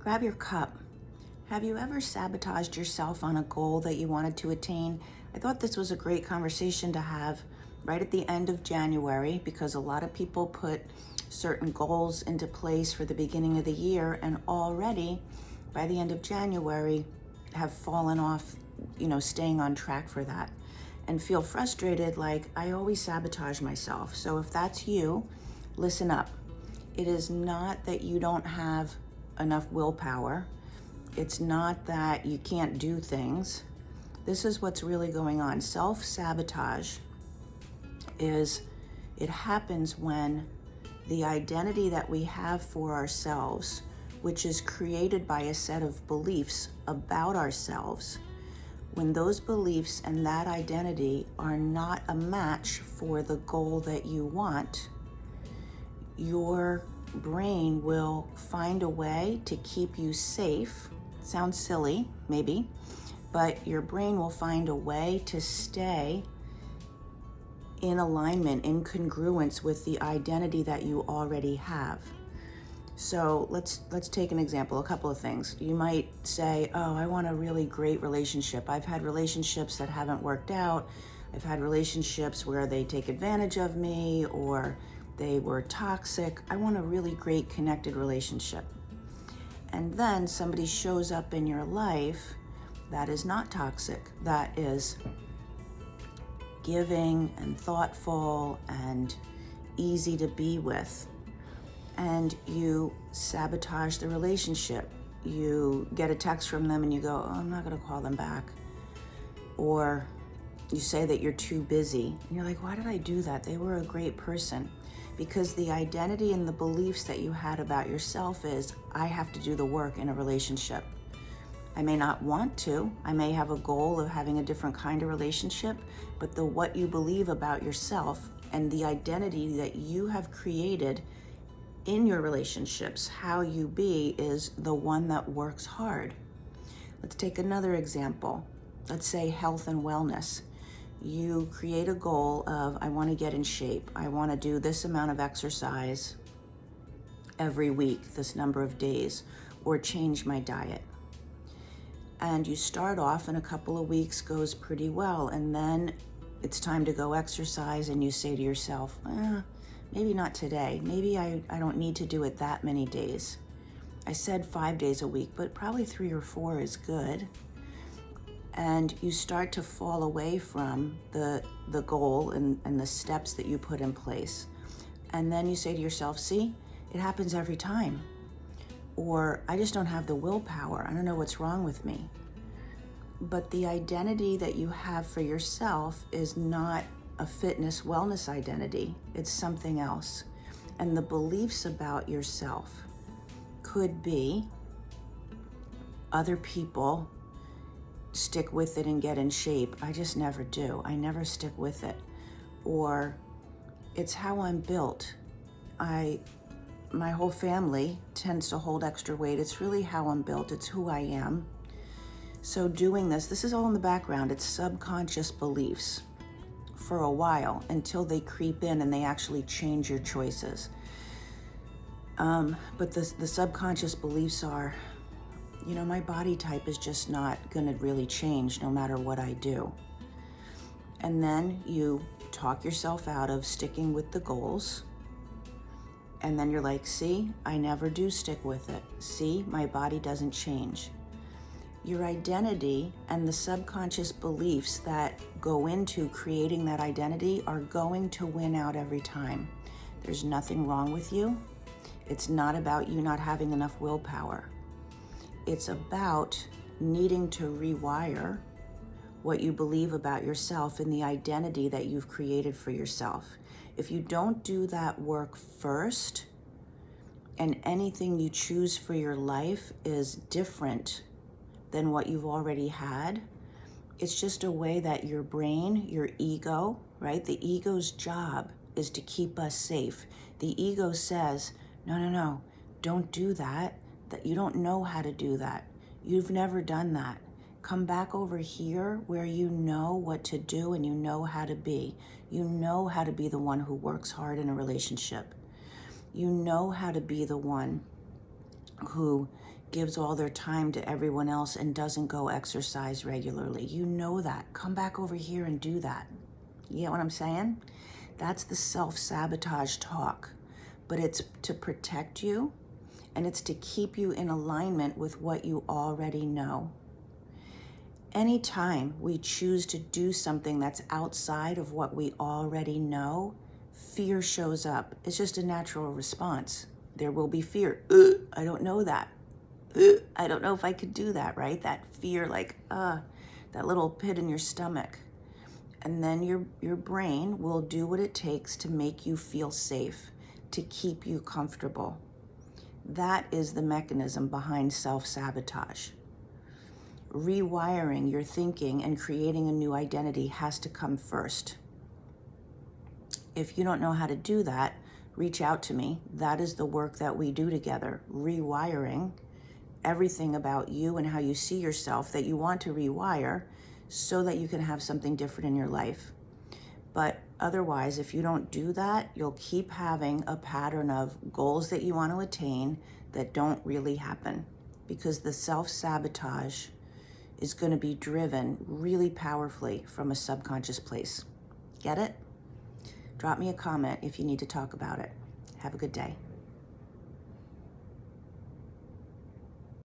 grab your cup. Have you ever sabotaged yourself on a goal that you wanted to attain? I thought this was a great conversation to have right at the end of January, because a lot of people put certain goals into place for the beginning of the year and already by the end of January have fallen off, staying on track for that, and feel frustrated like I always sabotage myself. So if that's you, listen up. It is not that you don't have enough willpower. It's not that you can't do things. This is what's really going on. Self-sabotage it happens when the identity that we have for ourselves, which is created by a set of beliefs about ourselves, when those beliefs and that identity are not a match for the goal that you want, your brain will find a way to keep you safe. Sounds silly, maybe, but your brain will find a way to stay in alignment, in congruence with the identity that you already have. So let's take an example, a couple of things. You might say, oh, I want a really great relationship. I've had relationships that haven't worked out. I've had relationships where they take advantage of me or they were toxic. I want a really great connected relationship. And then somebody shows up in your life that is not toxic, that is giving and thoughtful and easy to be with. And you sabotage the relationship. You get a text from them and you go, oh, I'm not gonna call them back. Or you say that you're too busy. And you're like, why did I do that? They were a great person. Because the identity and the beliefs that you had about yourself is, I have to do the work in a relationship. I may not want to. I may have a goal of having a different kind of relationship, but what you believe about yourself and the identity that you have created in your relationships, how you be, is the one that works hard. Let's take another example. Let's say health and wellness. You create a goal of, I want to get in shape. I want to do this amount of exercise every week, this number of days, or change my diet. And you start off and a couple of weeks goes pretty well. And then it's time to go exercise and you say to yourself, maybe not today. Maybe I don't need to do it that many days. I said 5 days a week, but probably 3 or 4 is good. And you start to fall away from the goal and the steps that you put in place. And then you say to yourself, see, it happens every time. Or I just don't have the willpower. I don't know what's wrong with me. But the identity that you have for yourself is not a fitness wellness identity. It's something else. And the beliefs about yourself could be other people stick with it and get in shape. I just never do. I never stick with it. Or it's how I'm built. My whole family tends to hold extra weight. It's really how I'm built. It's who I am. So doing this is all in the background. It's subconscious beliefs for a while until they creep in and they actually change your choices. But the subconscious beliefs are, my body type is just not going to really change no matter what I do. And then you talk yourself out of sticking with the goals. And then you're like, see, I never do stick with it. See, my body doesn't change. Your identity and the subconscious beliefs that go into creating that identity are going to win out every time. There's nothing wrong with you. It's not about you not having enough willpower. It's about needing to rewire what you believe about yourself and the identity that you've created for yourself. If you don't do that work first, and anything you choose for your life is different than what you've already had, it's just a way that your brain, your ego, right? The ego's job is to keep us safe. The ego says, no, don't do that. That you don't know how to do that. You've never done that. Come back over here where you know what to do and you know how to be. You know how to be the one who works hard in a relationship. You know how to be the one who gives all their time to everyone else and doesn't go exercise regularly. You know that. Come back over here and do that. You get what I'm saying? That's the self-sabotage talk. But it's to protect you, and it's to keep you in alignment with what you already know. Anytime we choose to do something that's outside of what we already know, fear shows up. It's just a natural response. There will be fear. I don't know that. I don't know if I could do that, right? That fear, like, that little pit in your stomach. And then your brain will do what it takes to make you feel safe, to keep you comfortable. That is the mechanism behind self-sabotage. Rewiring your thinking and creating a new identity has to come first. If you don't know how to do that, reach out to me. That is the work that we do together, rewiring everything about you and how you see yourself that you want to rewire so that you can have something different in your life. But otherwise, if you don't do that, you'll keep having a pattern of goals that you want to attain that don't really happen, because the self-sabotage is going to be driven really powerfully from a subconscious place. Get it? Drop me a comment if you need to talk about it. Have a good day.